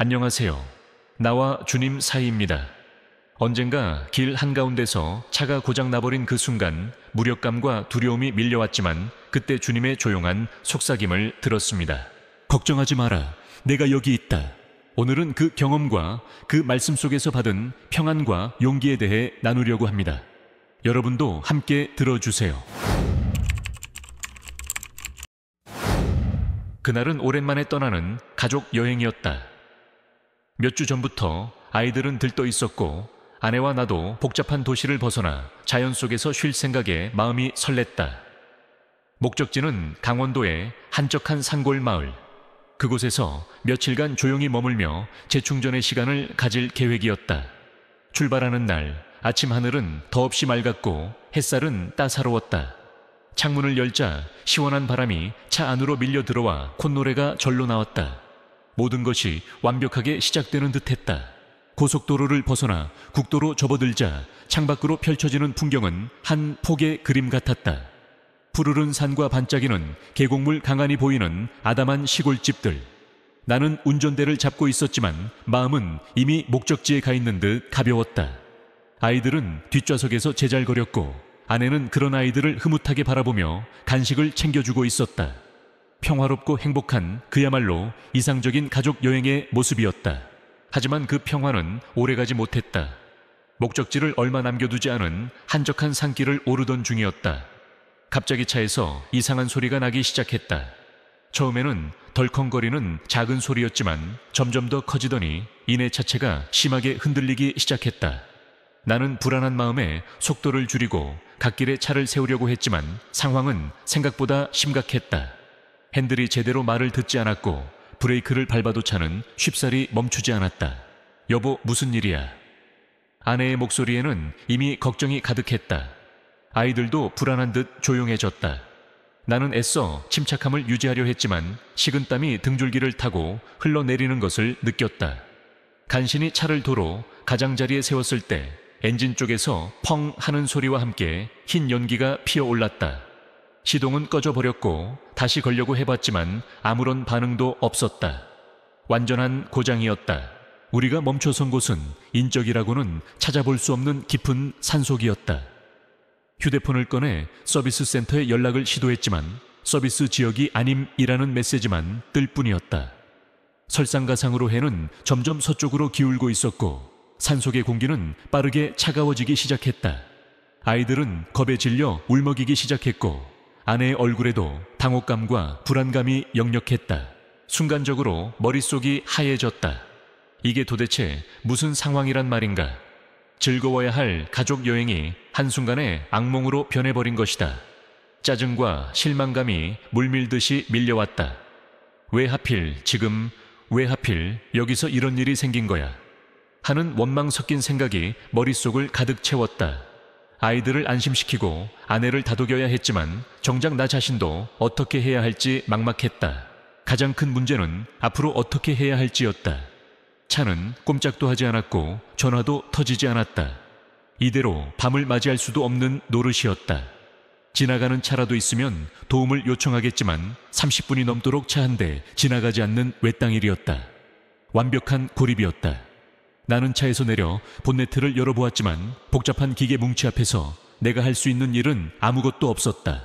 안녕하세요. 나와 주님 사이입니다. 언젠가 길 한가운데서 차가 고장 나버린 그 순간 무력감과 두려움이 밀려왔지만 그때 주님의 조용한 속삭임을 들었습니다. 걱정하지 마라. 내가 여기 있다. 오늘은 그 경험과 그 말씀 속에서 받은 평안과 용기에 대해 나누려고 합니다. 여러분도 함께 들어주세요. 그날은 오랜만에 떠나는 가족 여행이었다. 몇 주 전부터 아이들은 들떠 있었고 아내와 나도 복잡한 도시를 벗어나 자연 속에서 쉴 생각에 마음이 설렜다. 목적지는 강원도의 한적한 산골 마을. 그곳에서 며칠간 조용히 머물며 재충전의 시간을 가질 계획이었다. 출발하는 날 아침 하늘은 더없이 맑았고 햇살은 따사로웠다. 창문을 열자 시원한 바람이 차 안으로 밀려 들어와 콧노래가 절로 나왔다. 모든 것이 완벽하게 시작되는 듯했다. 고속도로를 벗어나 국도로 접어들자 창밖으로 펼쳐지는 풍경은 한 폭의 그림 같았다. 푸르른 산과 반짝이는 계곡물 강안이 보이는 아담한 시골집들. 나는 운전대를 잡고 있었지만 마음은 이미 목적지에 가 있는 듯 가벼웠다. 아이들은 뒷좌석에서 제잘거렸고 아내는 그런 아이들을 흐뭇하게 바라보며 간식을 챙겨주고 있었다. 평화롭고 행복한 그야말로 이상적인 가족 여행의 모습이었다. 하지만 그 평화는 오래가지 못했다. 목적지를 얼마 남겨두지 않은 한적한 산길을 오르던 중이었다. 갑자기 차에서 이상한 소리가 나기 시작했다. 처음에는 덜컹거리는 작은 소리였지만 점점 더 커지더니 이내 차체가 심하게 흔들리기 시작했다. 나는 불안한 마음에 속도를 줄이고 갓길에 차를 세우려고 했지만 상황은 생각보다 심각했다. 핸들이 제대로 말을 듣지 않았고 브레이크를 밟아도 차는 쉽사리 멈추지 않았다. 여보, 무슨 일이야? 아내의 목소리에는 이미 걱정이 가득했다. 아이들도 불안한 듯 조용해졌다. 나는 애써 침착함을 유지하려 했지만 식은땀이 등줄기를 타고 흘러내리는 것을 느꼈다. 간신히 차를 도로 가장자리에 세웠을 때 엔진 쪽에서 펑 하는 소리와 함께 흰 연기가 피어올랐다. 시동은 꺼져버렸고 다시 걸려고 해봤지만 아무런 반응도 없었다. 완전한 고장이었다. 우리가 멈춰선 곳은 인적이라고는 찾아볼 수 없는 깊은 산속이었다. 휴대폰을 꺼내 서비스 센터에 연락을 시도했지만 서비스 지역이 아님이라는 메시지만 뜰 뿐이었다. 설상가상으로 해는 점점 서쪽으로 기울고 있었고 산속의 공기는 빠르게 차가워지기 시작했다. 아이들은 겁에 질려 울먹이기 시작했고 아내의 얼굴에도 당혹감과 불안감이 역력했다. 순간적으로 머릿속이 하얘졌다. 이게 도대체 무슨 상황이란 말인가? 즐거워야 할 가족 여행이 한순간에 악몽으로 변해버린 것이다. 짜증과 실망감이 물밀듯이 밀려왔다. 왜 하필 지금, 왜 하필 여기서 이런 일이 생긴 거야? 하는 원망 섞인 생각이 머릿속을 가득 채웠다. 아이들을 안심시키고 아내를 다독여야 했지만 정작 나 자신도 어떻게 해야 할지 막막했다. 가장 큰 문제는 앞으로 어떻게 해야 할지였다. 차는 꼼짝도 하지 않았고 전화도 터지지 않았다. 이대로 밤을 맞이할 수도 없는 노릇이었다. 지나가는 차라도 있으면 도움을 요청하겠지만 30분이 넘도록 차 한 대 지나가지 않는 외딴 일이었다. 완벽한 고립이었다. 나는 차에서 내려 본네트를 열어보았지만 복잡한 기계 뭉치 앞에서 내가 할 수 있는 일은 아무것도 없었다.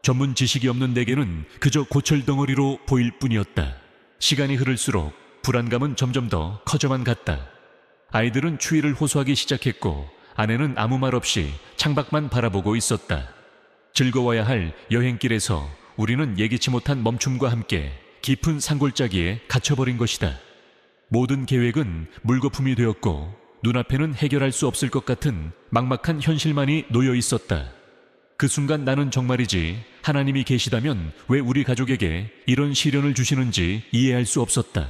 전문 지식이 없는 내게는 그저 고철덩어리로 보일 뿐이었다. 시간이 흐를수록 불안감은 점점 더 커져만 갔다. 아이들은 추위를 호소하기 시작했고 아내는 아무 말 없이 창밖만 바라보고 있었다. 즐거워야 할 여행길에서 우리는 예기치 못한 멈춤과 함께 깊은 산골짜기에 갇혀버린 것이다. 모든 계획은 물거품이 되었고 눈앞에는 해결할 수 없을 것 같은 막막한 현실만이 놓여 있었다. 그 순간 나는 정말이지 하나님이 계시다면 왜 우리 가족에게 이런 시련을 주시는지 이해할 수 없었다.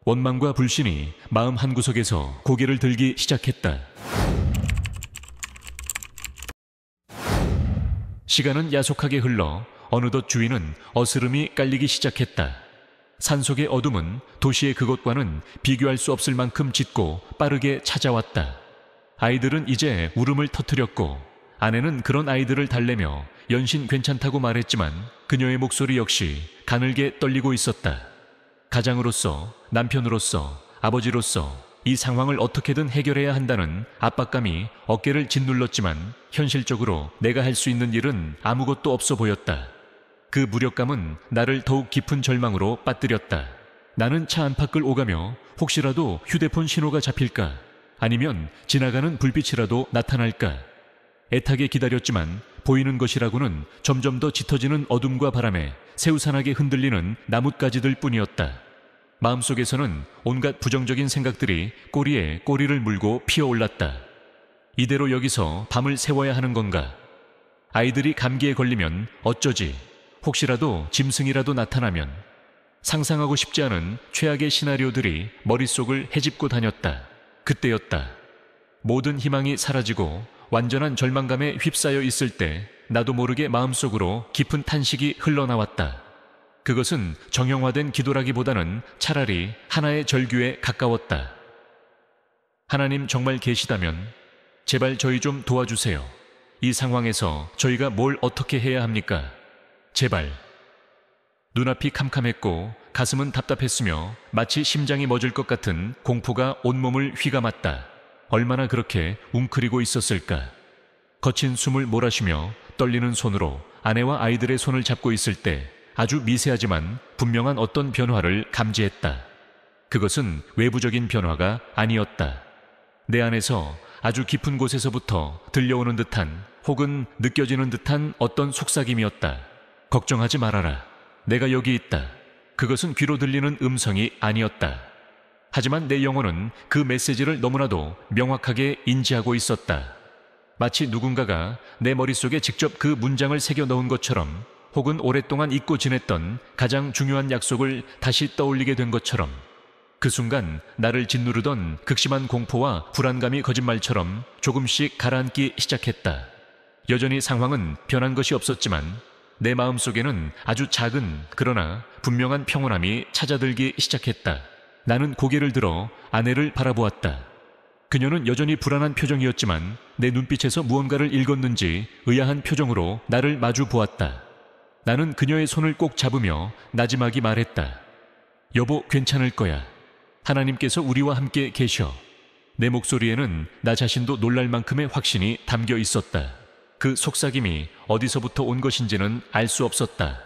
원망과 불신이 마음 한구석에서 고개를 들기 시작했다. 시간은 야속하게 흘러 어느덧 주위는 어스름이 깔리기 시작했다. 산속의 어둠은 도시의 그것과는 비교할 수 없을 만큼 짙고 빠르게 찾아왔다. 아이들은 이제 울음을 터뜨렸고 아내는 그런 아이들을 달래며 연신 괜찮다고 말했지만 그녀의 목소리 역시 가늘게 떨리고 있었다. 가장으로서, 남편으로서, 아버지로서 이 상황을 어떻게든 해결해야 한다는 압박감이 어깨를 짓눌렀지만 현실적으로 내가 할 수 있는 일은 아무것도 없어 보였다. 그 무력감은 나를 더욱 깊은 절망으로 빠뜨렸다. 나는 차 안팎을 오가며 혹시라도 휴대폰 신호가 잡힐까? 아니면 지나가는 불빛이라도 나타날까? 애타게 기다렸지만 보이는 것이라고는 점점 더 짙어지는 어둠과 바람에 새우산하게 흔들리는 나뭇가지들 뿐이었다. 마음속에서는 온갖 부정적인 생각들이 꼬리에 꼬리를 물고 피어올랐다. 이대로 여기서 밤을 새워야 하는 건가? 아이들이 감기에 걸리면 어쩌지? 혹시라도 짐승이라도 나타나면? 상상하고 싶지 않은 최악의 시나리오들이 머릿속을 헤집고 다녔다. 그때였다. 모든 희망이 사라지고 완전한 절망감에 휩싸여 있을 때 나도 모르게 마음속으로 깊은 탄식이 흘러나왔다. 그것은 정형화된 기도라기보다는 차라리 하나의 절규에 가까웠다. 하나님 정말 계시다면 제발 저희 좀 도와주세요. 이 상황에서 저희가 뭘 어떻게 해야 합니까? 제발. 눈앞이 캄캄했고 가슴은 답답했으며 마치 심장이 멎을 것 같은 공포가 온몸을 휘감았다. 얼마나 그렇게 웅크리고 있었을까? 거친 숨을 몰아쉬며 떨리는 손으로 아내와 아이들의 손을 잡고 있을 때 아주 미세하지만 분명한 어떤 변화를 감지했다. 그것은 외부적인 변화가 아니었다. 내 안에서 아주 깊은 곳에서부터 들려오는 듯한 혹은 느껴지는 듯한 어떤 속삭임이었다. 걱정하지 말아라. 내가 여기 있다. 그것은 귀로 들리는 음성이 아니었다. 하지만 내 영혼은 그 메시지를 너무나도 명확하게 인지하고 있었다. 마치 누군가가 내 머릿속에 직접 그 문장을 새겨 넣은 것처럼, 혹은 오랫동안 잊고 지냈던 가장 중요한 약속을 다시 떠올리게 된 것처럼, 그 순간 나를 짓누르던 극심한 공포와 불안감이 거짓말처럼 조금씩 가라앉기 시작했다. 여전히 상황은 변한 것이 없었지만 내 마음속에는 아주 작은 그러나 분명한 평온함이 찾아들기 시작했다. 나는 고개를 들어 아내를 바라보았다. 그녀는 여전히 불안한 표정이었지만 내 눈빛에서 무언가를 읽었는지 의아한 표정으로 나를 마주 보았다. 나는 그녀의 손을 꼭 잡으며 나지막이 말했다. 여보, 괜찮을 거야. 하나님께서 우리와 함께 계셔. 내 목소리에는 나 자신도 놀랄 만큼의 확신이 담겨 있었다. 그 속삭임이 어디서부터 온 것인지는 알 수 없었다.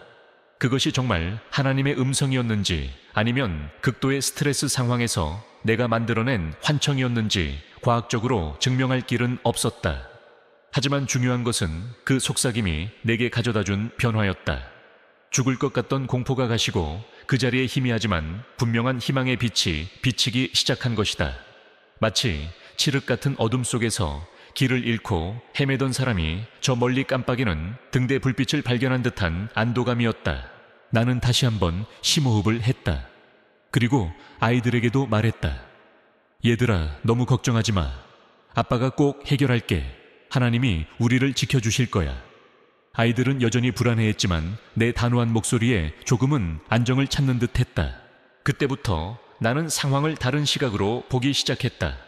그것이 정말 하나님의 음성이었는지 아니면 극도의 스트레스 상황에서 내가 만들어낸 환청이었는지 과학적으로 증명할 길은 없었다. 하지만 중요한 것은 그 속삭임이 내게 가져다준 변화였다. 죽을 것 같던 공포가 가시고 그 자리에 희미하지만 분명한 희망의 빛이 비치기 시작한 것이다. 마치 칠흑 같은 어둠 속에서 길을 잃고 헤매던 사람이 저 멀리 깜빡이는 등대 불빛을 발견한 듯한 안도감이었다. 나는 다시 한번 심호흡을 했다. 그리고 아이들에게도 말했다. 얘들아, 너무 걱정하지 마. 아빠가 꼭 해결할게. 하나님이 우리를 지켜주실 거야. 아이들은 여전히 불안해했지만 내 단호한 목소리에 조금은 안정을 찾는 듯 했다. 그때부터 나는 상황을 다른 시각으로 보기 시작했다.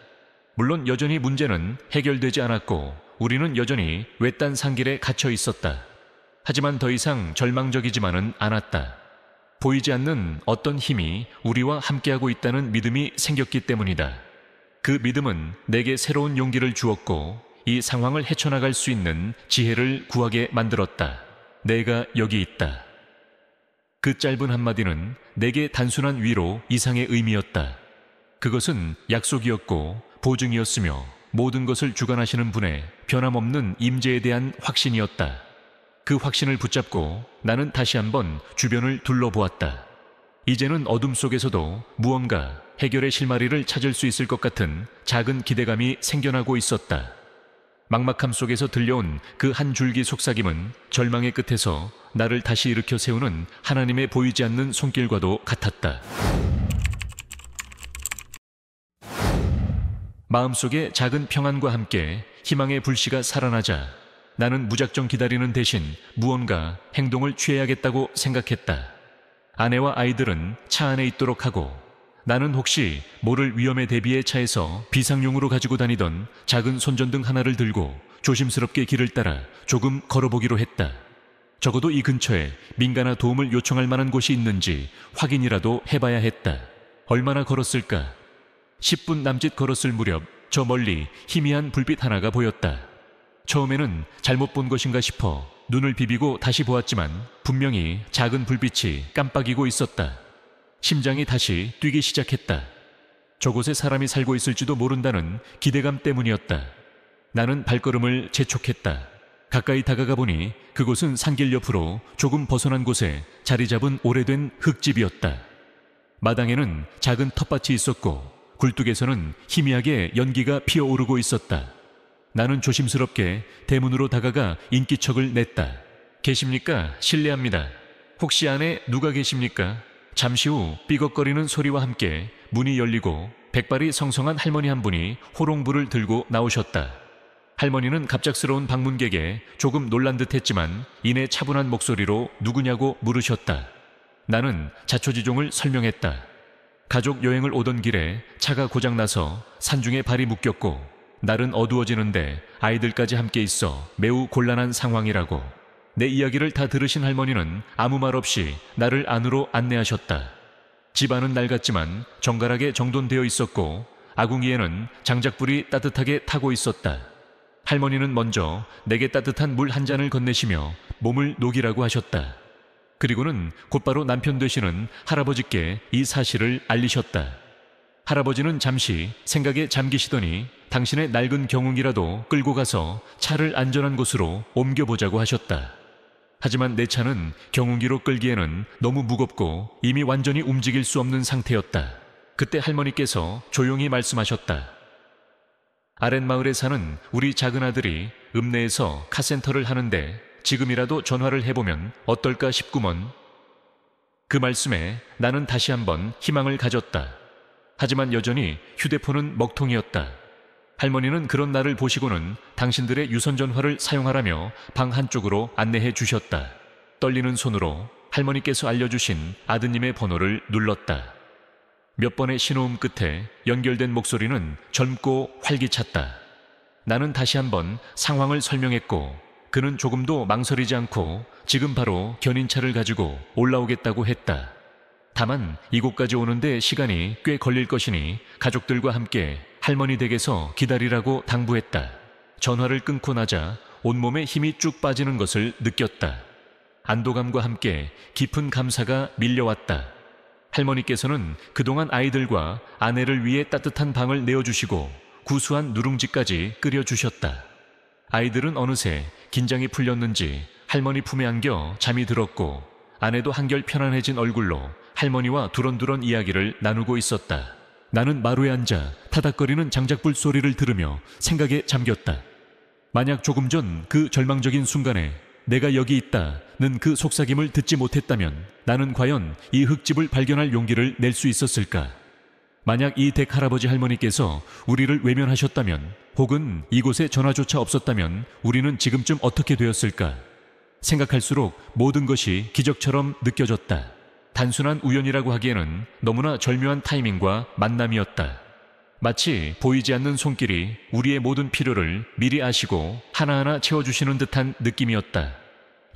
물론 여전히 문제는 해결되지 않았고 우리는 여전히 외딴 산길에 갇혀 있었다. 하지만 더 이상 절망적이지만은 않았다. 보이지 않는 어떤 힘이 우리와 함께하고 있다는 믿음이 생겼기 때문이다. 그 믿음은 내게 새로운 용기를 주었고 이 상황을 헤쳐나갈 수 있는 지혜를 구하게 만들었다. 내가 여기 있다. 그 짧은 한마디는 내게 단순한 위로 이상의 의미였다. 그것은 약속이었고 보증이었으며 모든 것을 주관하시는 분의 변함없는 임재에 대한 확신이었다. 그 확신을 붙잡고 나는 다시 한번 주변을 둘러보았다. 이제는 어둠 속에서도 무언가 해결의 실마리를 찾을 수 있을 것 같은 작은 기대감이 생겨나고 있었다. 막막함 속에서 들려온 그 한 줄기 속삭임은 절망의 끝에서 나를 다시 일으켜 세우는 하나님의 보이지 않는 손길과도 같았다. 마음속에 작은 평안과 함께 희망의 불씨가 살아나자 나는 무작정 기다리는 대신 무언가 행동을 취해야겠다고 생각했다. 아내와 아이들은 차 안에 있도록 하고 나는 혹시 모를 위험에 대비해 차에서 비상용으로 가지고 다니던 작은 손전등 하나를 들고 조심스럽게 길을 따라 조금 걸어보기로 했다. 적어도 이 근처에 민가나 도움을 요청할 만한 곳이 있는지 확인이라도 해봐야 했다. 얼마나 걸었을까? 10분 남짓 걸었을 무렵 저 멀리 희미한 불빛 하나가 보였다. 처음에는 잘못 본 것인가 싶어 눈을 비비고 다시 보았지만 분명히 작은 불빛이 깜빡이고 있었다. 심장이 다시 뛰기 시작했다. 저곳에 사람이 살고 있을지도 모른다는 기대감 때문이었다. 나는 발걸음을 재촉했다. 가까이 다가가 보니 그곳은 산길 옆으로 조금 벗어난 곳에 자리 잡은 오래된 흙집이었다. 마당에는 작은 텃밭이 있었고 굴뚝에서는 희미하게 연기가 피어오르고 있었다. 나는 조심스럽게 대문으로 다가가 인기척을 냈다. 계십니까? 실례합니다. 혹시 안에 누가 계십니까? 잠시 후 삐걱거리는 소리와 함께 문이 열리고 백발이 성성한 할머니 한 분이 호롱불을 들고 나오셨다. 할머니는 갑작스러운 방문객에 조금 놀란 듯 했지만 이내 차분한 목소리로 누구냐고 물으셨다. 나는 자초지종을 설명했다. 가족 여행을 오던 길에 차가 고장나서 산중에 발이 묶였고 날은 어두워지는데 아이들까지 함께 있어 매우 곤란한 상황이라고. 내 이야기를 다 들으신 할머니는 아무 말 없이 나를 안으로 안내하셨다. 집안은 낡았지만 정갈하게 정돈되어 있었고 아궁이에는 장작불이 따뜻하게 타고 있었다. 할머니는 먼저 내게 따뜻한 물 한 잔을 건네시며 몸을 녹이라고 하셨다. 그리고는 곧바로 남편 되시는 할아버지께 이 사실을 알리셨다. 할아버지는 잠시 생각에 잠기시더니 당신의 낡은 경운기라도 끌고 가서 차를 안전한 곳으로 옮겨보자고 하셨다. 하지만 내 차는 경운기로 끌기에는 너무 무겁고 이미 완전히 움직일 수 없는 상태였다. 그때 할머니께서 조용히 말씀하셨다. 아랫마을에 사는 우리 작은 아들이 읍내에서 카센터를 하는데 지금이라도 전화를 해보면 어떨까 싶구먼. 그 말씀에 나는 다시 한번 희망을 가졌다. 하지만 여전히 휴대폰은 먹통이었다. 할머니는 그런 나를 보시고는 당신들의 유선전화를 사용하라며 방 한쪽으로 안내해 주셨다. 떨리는 손으로 할머니께서 알려주신 아드님의 번호를 눌렀다. 몇 번의 신호음 끝에 연결된 목소리는 젊고 활기찼다. 나는 다시 한번 상황을 설명했고 그는 조금도 망설이지 않고 지금 바로 견인차를 가지고 올라오겠다고 했다. 다만 이곳까지 오는데 시간이 꽤 걸릴 것이니 가족들과 함께 할머니 댁에서 기다리라고 당부했다. 전화를 끊고 나자 온몸에 힘이 쭉 빠지는 것을 느꼈다. 안도감과 함께 깊은 감사가 밀려왔다. 할머니께서는 그동안 아이들과 아내를 위해 따뜻한 방을 내어주시고 구수한 누룽지까지 끓여주셨다. 아이들은 어느새 긴장이 풀렸는지 할머니 품에 안겨 잠이 들었고 아내도 한결 편안해진 얼굴로 할머니와 두런두런 이야기를 나누고 있었다. 나는 마루에 앉아 타닥거리는 장작불 소리를 들으며 생각에 잠겼다. 만약 조금 전 그 절망적인 순간에 내가 여기 있다는 그 속삭임을 듣지 못했다면 나는 과연 이 흙집을 발견할 용기를 낼 수 있었을까? 만약 이 댁 할아버지 할머니께서 우리를 외면하셨다면 혹은 이곳에 전화조차 없었다면 우리는 지금쯤 어떻게 되었을까? 생각할수록 모든 것이 기적처럼 느껴졌다. 단순한 우연이라고 하기에는 너무나 절묘한 타이밍과 만남이었다. 마치 보이지 않는 손길이 우리의 모든 필요를 미리 아시고 하나하나 채워주시는 듯한 느낌이었다.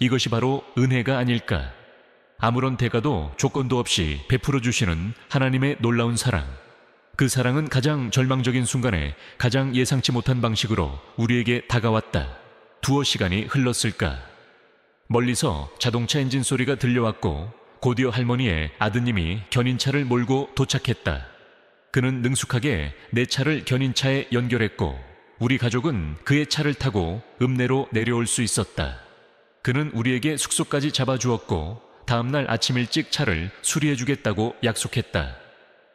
이것이 바로 은혜가 아닐까. 아무런 대가도 조건도 없이 베풀어 주시는 하나님의 놀라운 사랑. 그 사랑은 가장 절망적인 순간에 가장 예상치 못한 방식으로 우리에게 다가왔다. 두어 시간이 흘렀을까. 멀리서 자동차 엔진 소리가 들려왔고 곧이어 할머니의 아드님이 견인차를 몰고 도착했다. 그는 능숙하게 내 차를 견인차에 연결했고 우리 가족은 그의 차를 타고 읍내로 내려올 수 있었다. 그는 우리에게 숙소까지 잡아주었고 다음날 아침 일찍 차를 수리해주겠다고 약속했다.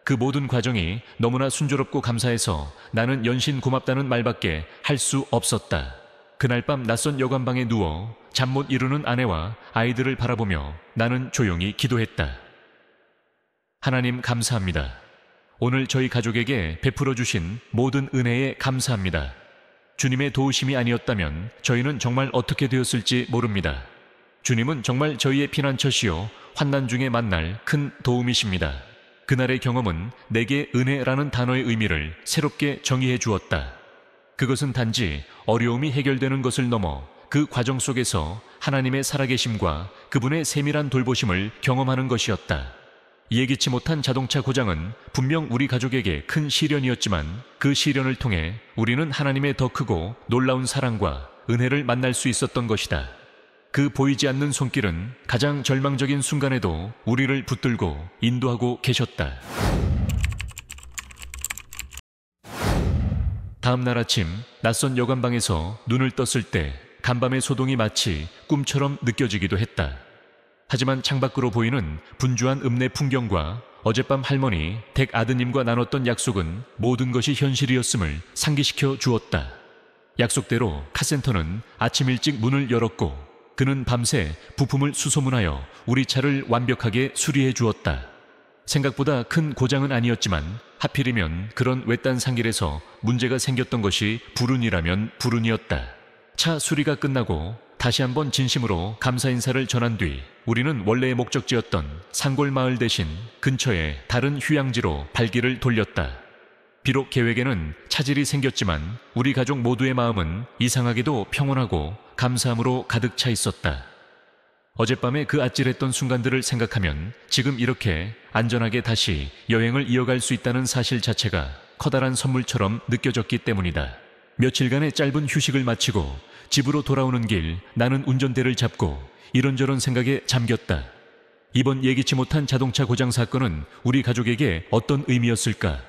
그 모든 과정이 너무나 순조롭고 감사해서 나는 연신 고맙다는 말밖에 할 수 없었다. 그날 밤 낯선 여관방에 누워 잠 못 이루는 아내와 아이들을 바라보며 나는 조용히 기도했다. 하나님 감사합니다. 오늘 저희 가족에게 베풀어 주신 모든 은혜에 감사합니다. 주님의 도우심이 아니었다면 저희는 정말 어떻게 되었을지 모릅니다. 주님은 정말 저희의 피난처시요 환난 중에 만날 큰 도움이십니다. 그날의 경험은 내게 은혜라는 단어의 의미를 새롭게 정의해 주었다. 그것은 단지 어려움이 해결되는 것을 넘어 그 과정 속에서 하나님의 살아계심과 그분의 세밀한 돌보심을 경험하는 것이었다. 예기치 못한 자동차 고장은 분명 우리 가족에게 큰 시련이었지만 그 시련을 통해 우리는 하나님의 더 크고 놀라운 사랑과 은혜를 만날 수 있었던 것이다. 그 보이지 않는 손길은 가장 절망적인 순간에도 우리를 붙들고 인도하고 계셨다. 다음 날 아침 낯선 여관방에서 눈을 떴을 때 간밤의 소동이 마치 꿈처럼 느껴지기도 했다. 하지만 창밖으로 보이는 분주한 읍내 풍경과 어젯밤 할머니 댁 아드님과 나눴던 약속은 모든 것이 현실이었음을 상기시켜 주었다. 약속대로 카센터는 아침 일찍 문을 열었고 그는 밤새 부품을 수소문하여 우리 차를 완벽하게 수리해 주었다. 생각보다 큰 고장은 아니었지만 하필이면 그런 외딴 산길에서 문제가 생겼던 것이 불운이라면 불운이었다. 차 수리가 끝나고 다시 한번 진심으로 감사 인사를 전한 뒤 우리는 원래의 목적지였던 산골마을 대신 근처의 다른 휴양지로 발길을 돌렸다. 비록 계획에는 차질이 생겼지만 우리 가족 모두의 마음은 이상하게도 평온하고 감사함으로 가득 차 있었다. 어젯밤에 그 아찔했던 순간들을 생각하면 지금 이렇게 안전하게 다시 여행을 이어갈 수 있다는 사실 자체가 커다란 선물처럼 느껴졌기 때문이다. 며칠간의 짧은 휴식을 마치고 집으로 돌아오는 길 나는 운전대를 잡고 이런저런 생각에 잠겼다. 이번 예기치 못한 자동차 고장 사건은 우리 가족에게 어떤 의미였을까?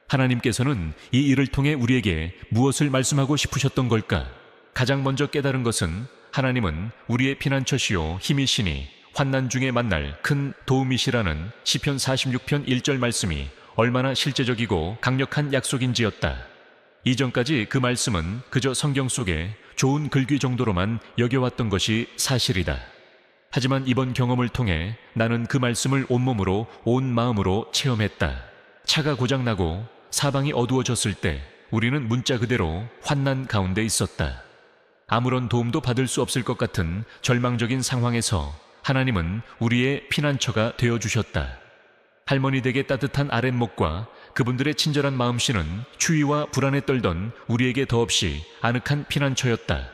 하나님께서는 이 일을 통해 우리에게 무엇을 말씀하고 싶으셨던 걸까? 가장 먼저 깨달은 것은 하나님은 우리의 피난처시요 힘이시니 환난 중에 만날 큰 도움이시라는 시편 46편 1절 말씀이 얼마나 실제적이고 강력한 약속인지였다. 이전까지 그 말씀은 그저 성경 속에 좋은 글귀 정도로만 여겨왔던 것이 사실이다. 하지만 이번 경험을 통해 나는 그 말씀을 온몸으로 온 마음으로 체험했다. 차가 고장나고 사방이 어두워졌을 때 우리는 문자 그대로 환난 가운데 있었다. 아무런 도움도 받을 수 없을 것 같은 절망적인 상황에서 하나님은 우리의 피난처가 되어주셨다. 할머니 댁의 따뜻한 아랫목과 그분들의 친절한 마음씨는 추위와 불안에 떨던 우리에게 더없이 아늑한 피난처였다.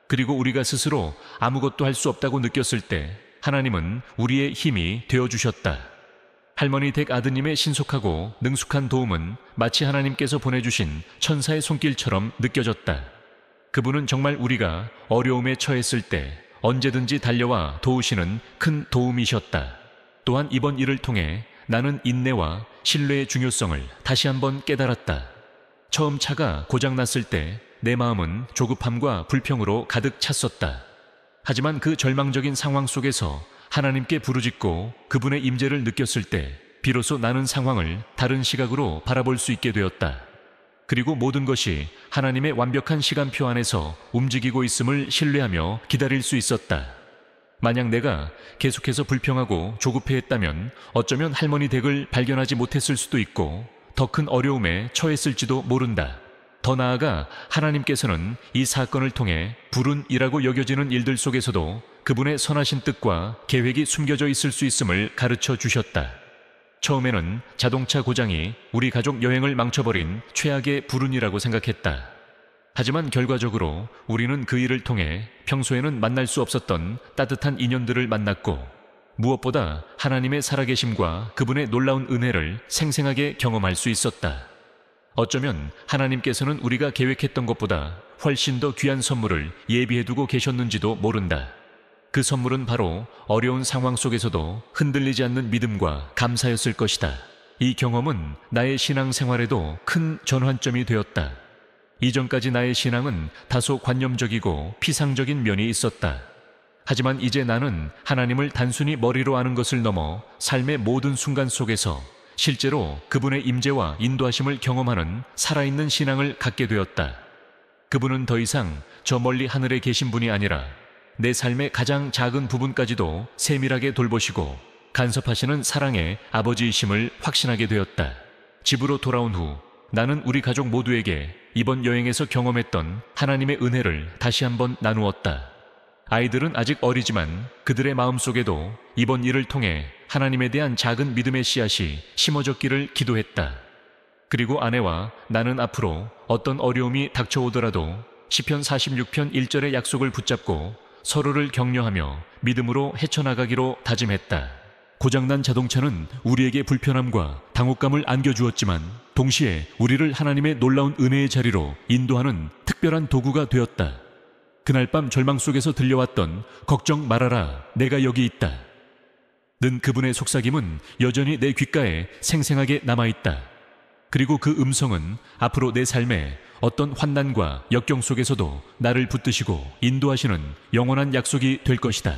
그리고 우리가 스스로 아무것도 할 수 없다고 느꼈을 때 하나님은 우리의 힘이 되어주셨다. 할머니 댁 아드님의 신속하고 능숙한 도움은 마치 하나님께서 보내주신 천사의 손길처럼 느껴졌다. 그분은 정말 우리가 어려움에 처했을 때 언제든지 달려와 도우시는 큰 도움이셨다. 또한 이번 일을 통해 나는 인내와 신뢰의 중요성을 다시 한번 깨달았다. 처음 차가 고장났을 때 내 마음은 조급함과 불평으로 가득 찼었다. 하지만 그 절망적인 상황 속에서 하나님께 부르짖고 그분의 임재를 느꼈을 때 비로소 나는 상황을 다른 시각으로 바라볼 수 있게 되었다. 그리고 모든 것이 하나님의 완벽한 시간표 안에서 움직이고 있음을 신뢰하며 기다릴 수 있었다. 만약 내가 계속해서 불평하고 조급해했다면 어쩌면 할머니 댁을 발견하지 못했을 수도 있고 더 큰 어려움에 처했을지도 모른다. 더 나아가 하나님께서는 이 사건을 통해 불운이라고 여겨지는 일들 속에서도 그분의 선하신 뜻과 계획이 숨겨져 있을 수 있음을 가르쳐 주셨다. 처음에는 자동차 고장이 우리 가족 여행을 망쳐버린 최악의 불운이라고 생각했다. 하지만 결과적으로 우리는 그 일을 통해 평소에는 만날 수 없었던 따뜻한 인연들을 만났고 무엇보다 하나님의 살아계심과 그분의 놀라운 은혜를 생생하게 경험할 수 있었다. 어쩌면 하나님께서는 우리가 계획했던 것보다 훨씬 더 귀한 선물을 예비해두고 계셨는지도 모른다. 그 선물은 바로 어려운 상황 속에서도 흔들리지 않는 믿음과 감사였을 것이다. 이 경험은 나의 신앙생활에도 큰 전환점이 되었다. 이전까지 나의 신앙은 다소 관념적이고 피상적인 면이 있었다. 하지만 이제 나는 하나님을 단순히 머리로 아는 것을 넘어 삶의 모든 순간 속에서 실제로 그분의 임재와 인도하심을 경험하는 살아있는 신앙을 갖게 되었다. 그분은 더 이상 저 멀리 하늘에 계신 분이 아니라 내 삶의 가장 작은 부분까지도 세밀하게 돌보시고 간섭하시는 사랑의 아버지이심을 확신하게 되었다. 집으로 돌아온 후 나는 우리 가족 모두에게 이번 여행에서 경험했던 하나님의 은혜를 다시 한번 나누었다. 아이들은 아직 어리지만 그들의 마음속에도 이번 일을 통해 하나님에 대한 작은 믿음의 씨앗이 심어졌기를 기도했다. 그리고 아내와 나는 앞으로 어떤 어려움이 닥쳐오더라도 시편 46편 1절의 약속을 붙잡고 서로를 격려하며 믿음으로 헤쳐나가기로 다짐했다. 고장난 자동차는 우리에게 불편함과 당혹감을 안겨주었지만 동시에 우리를 하나님의 놀라운 은혜의 자리로 인도하는 특별한 도구가 되었다. 그날 밤 절망 속에서 들려왔던 걱정 말아라, 내가 여기 있다 는 그분의 속삭임은 여전히 내 귓가에 생생하게 남아있다. 그리고 그 음성은 앞으로 내 삶에 어떤 환난과 역경 속에서도 나를 붙드시고 인도하시는 영원한 약속이 될 것이다.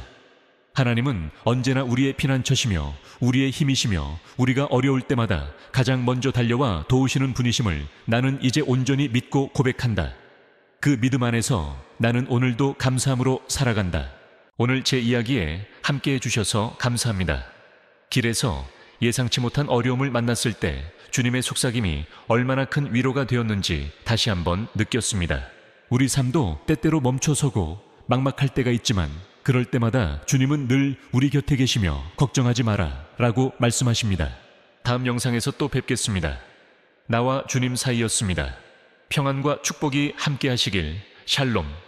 하나님은 언제나 우리의 피난처시며 우리의 힘이시며 우리가 어려울 때마다 가장 먼저 달려와 도우시는 분이심을 나는 이제 온전히 믿고 고백한다. 그 믿음 안에서 나는 오늘도 감사함으로 살아간다. 오늘 제 이야기에 함께해 주셔서 감사합니다. 길에서 예상치 못한 어려움을 만났을 때 주님의 속삭임이 얼마나 큰 위로가 되었는지 다시 한번 느꼈습니다. 우리 삶도 때때로 멈춰서고 막막할 때가 있지만 그럴 때마다 주님은 늘 우리 곁에 계시며 걱정하지 마라 라고 말씀하십니다. 다음 영상에서 또 뵙겠습니다. 나와 주님 사이였습니다. 평안과 축복이 함께 하시길. 샬롬.